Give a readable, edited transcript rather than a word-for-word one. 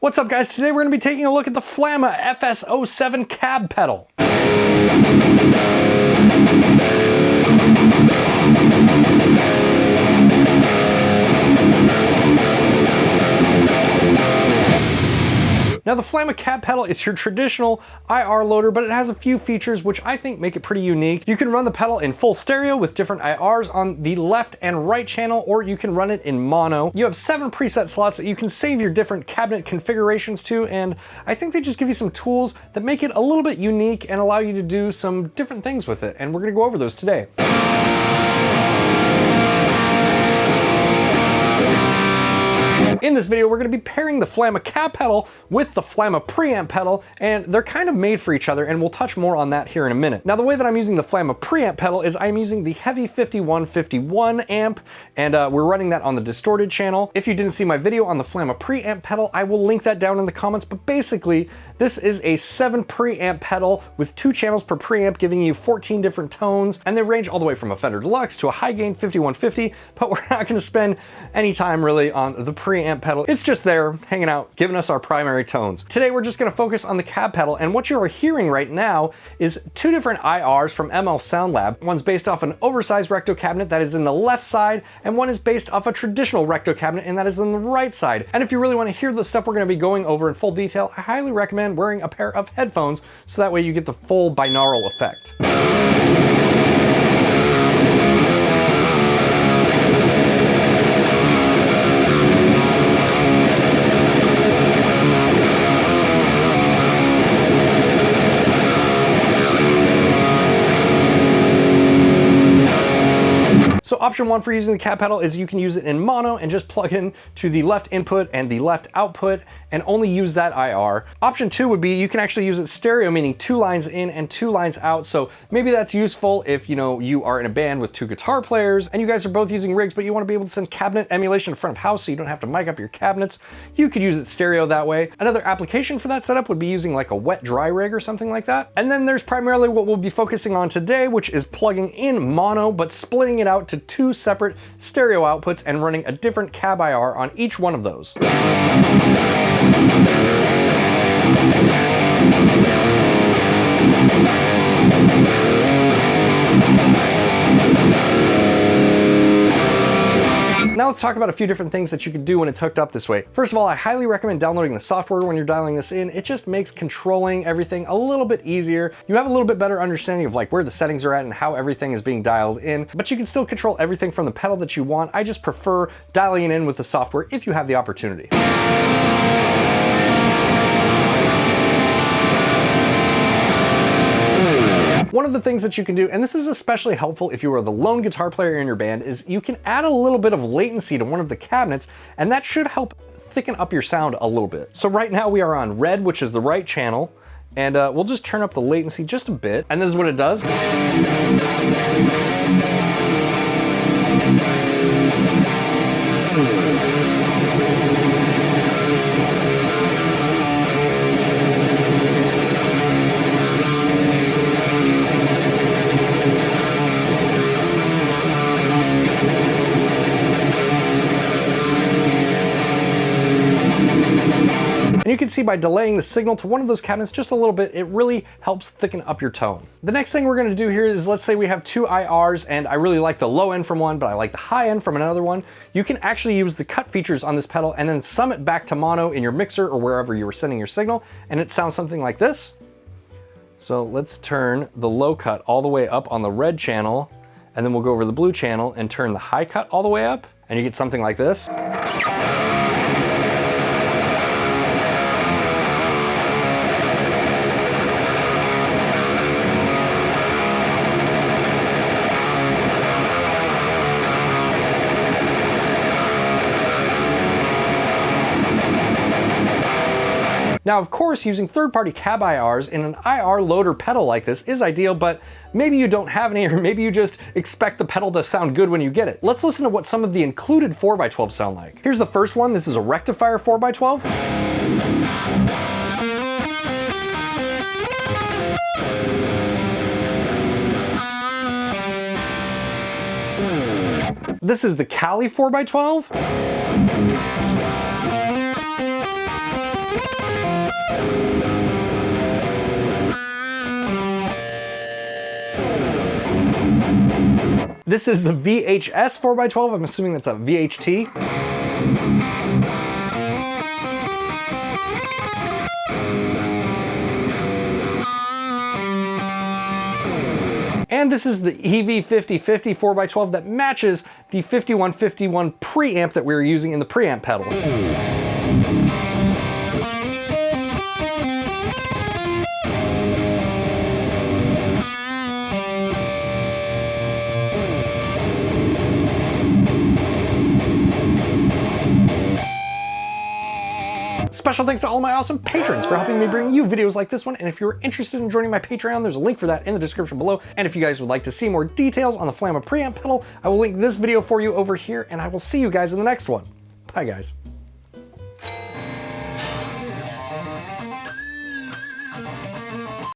What's up guys, today we're going to be taking a look at the Flamma FS07 cab pedal. Now the Flamma cab pedal is your traditional IR loader, but it has a few features which I think make it pretty unique. You can run the pedal in full stereo with different IRs on the left and right channel, or you can run it in mono. You have 7 preset slots that you can save your different cabinet configurations to, and I think they just give you some tools that make it a little bit unique and allow you to do some different things with it, and we're gonna go over those today. In this video, we're going to be pairing the Flamma cab pedal with the Flamma preamp pedal, and they're kind of made for each other, and we'll touch more on that here in a minute. Now, the way that I'm using the Flamma preamp pedal is I'm using the 𝗦𝗣𝗘𝗏𝗏𝗡 amp, and we're running that on the distorted channel. If you didn't see my video on the Flamma preamp pedal, I will link that down in the comments, but basically, this is a 7 preamp pedal with 2 channels per preamp, giving you 14 different tones, and they range all the way from a Fender Deluxe to a high gain 5150, but we're not going to spend any time really on the preamp pedal. It's just there hanging out, giving us our primary tones. Today we're just going to focus on the cab pedal, and what you're hearing right now is 2 different IRs from ML Sound Lab. One's based off an oversized recto cabinet that is in the left side, and one is based off a traditional recto cabinet, and that is in the right side. And if you really want to hear the stuff we're going to be going over in full detail, I highly recommend wearing a pair of headphones so that way you get the full binaural effect. So option 1 for using the cab pedal is you can use it in mono and just plug in to the left input and the left output and only use that IR. Option 2 would be you can actually use it stereo, meaning 2 lines in and 2 lines out. So maybe that's useful if you are in a band with 2 guitar players and you guys are both using rigs, but you want to be able to send cabinet emulation to front of house so you don't have to mic up your cabinets. You could use it stereo that way. Another application for that setup would be using like a wet dry rig or something like that. And then there's primarily what we'll be focusing on today, which is plugging in mono, but splitting it out to 2 separate stereo outputs and running a different cab IR on each one of those. Now let's talk about a few different things that you can do when it's hooked up this way. First of all, I highly recommend downloading the software when you're dialing this in. It just makes controlling everything a little bit easier. You have a little bit better understanding of like where the settings are at and how everything is being dialed in, but you can still control everything from the pedal that you want. I just prefer dialing it in with the software if you have the opportunity. One of the things that you can do, and this is especially helpful if you are the lone guitar player in your band, is you can add a little bit of latency to one of the cabinets, and that should help thicken up your sound a little bit. So right now we are on red, which is the right channel, and we'll just turn up the latency just a bit, and this is what it does. And you can see by delaying the signal to one of those cabinets just a little bit, it really helps thicken up your tone. The next thing we're going to do here is, let's say we have 2 IRs and I really like the low end from one, but I like the high end from another one. You can actually use the cut features on this pedal and then sum it back to mono in your mixer or wherever you were sending your signal, and it sounds something like this. So let's turn the low cut all the way up on the red channel, and then we'll go over the blue channel and turn the high cut all the way up, and you get something like this. Now, of course, using third-party cab IRs in an IR loader pedal like this is ideal, but maybe you don't have any, or maybe you just expect the pedal to sound good when you get it. Let's listen to what some of the included 4x12 sound like. Here's the first one. This is a rectifier 4x12. This is the Cali 4x12. This is the VHS 4x12. I'm assuming that's a VHT. And this is the EV5050 4x12 that matches the 5151 preamp that we were using in the preamp pedal. Special thanks to all my awesome patrons for helping me bring you videos like this one. And if you're interested in joining my Patreon, there's a link for that in the description below. And if you guys would like to see more details on the Flamma preamp pedal, I will link this video for you over here, and I will see you guys in the next one. Bye, guys.